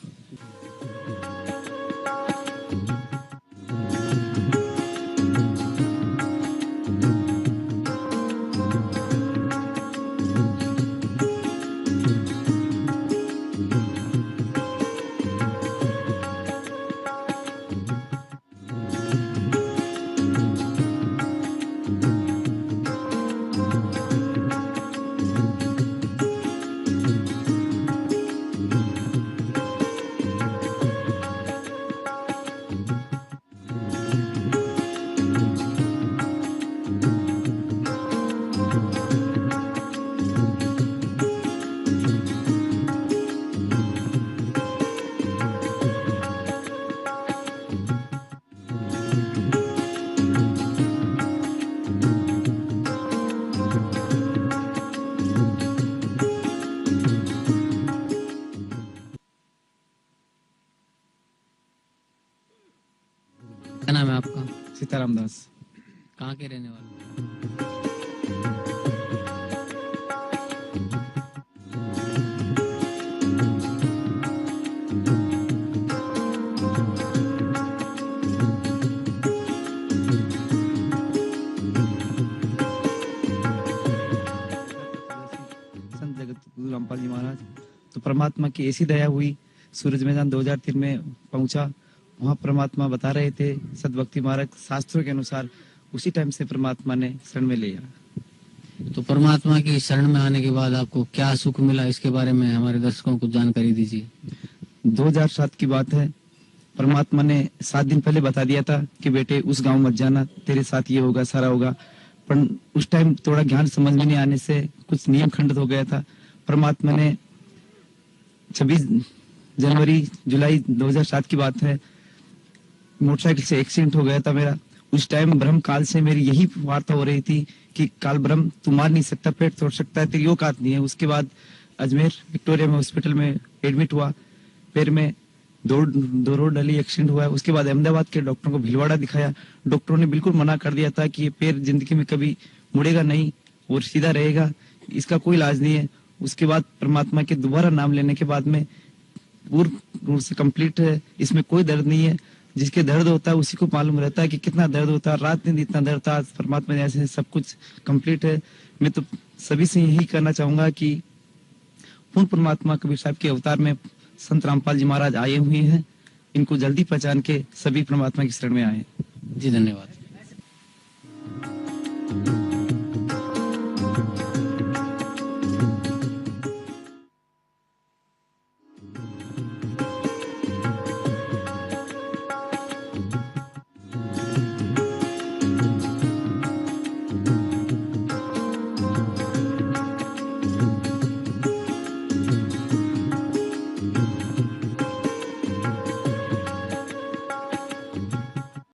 नाम है आपका? सीताराम दास। कहाँ के रहने वाले? संत जगत गुरु रामपाल जी महाराज, तो परमात्मा की ऐसी दया हुई, सूरज मैदान 2003 में पहुंचा। वहाँ परमात्मा बता रहे थे सदभक्ति मार्ग शास्त्रों के अनुसार, उसी टाइम से परमात्मा ने शरण में लिया। तो परमात्मा की शरण में आने के बाद आपको क्या सुख मिला, इसके बारे में हमारे दर्शकों को जानकारी दीजिए। 2007 की बात है। परमात्मा ने 7 दिन पहले बता दिया था कि बेटे उस गांव मत जाना, तेरे साथ ये होगा, सारा होगा। पर उस टाइम थोड़ा ज्ञान समझ में नहीं आने से कुछ नियम खंडित हो गया था। परमात्मा ने 26 जनवरी जुलाई 2007 की बात है, मोटरसाइकिल से एक्सीडेंट हो गया था मेरा। उस टाइम ब्रह्म काल से मेरी यही वार्ता हो रही थी कि काल ब्रह्म तू मार नहीं सकता, पेट तोड़ सकता है, तेरी औकात नहीं है। उसके बाद अजमेर विक्टोरिया में हॉस्पिटल में एडमिट हुआ, पैर में दो रोड डली, एक्सीडेंट हुआ है। उसके बाद अहमदाबाद के डॉक्टरों को भिलवाड़ा दिखाया। डॉक्टरों ने बिल्कुल मना कर दिया था कि ये पैर जिंदगी में कभी मुड़ेगा नहीं और सीधा रहेगा, इसका कोई इलाज नहीं है। उसके बाद परमात्मा के दोबारा नाम लेने के बाद में पूर्ण रूप से कंप्लीट है, इसमें कोई दर्द नहीं है। जिसके दर्द होता है उसी को मालूम रहता है कि कितना दर्द होता है, रात दिन इतना दर्द था। परमात्मा ने ऐसे सब कुछ कंप्लीट है। मैं तो सभी से यही कहना चाहूंगा कि पूर्ण परमात्मा कबीर साहब के अवतार में संत रामपाल जी महाराज आए हुए हैं, इनको जल्दी पहचान के सभी परमात्मा की शरण में आए। जी धन्यवाद।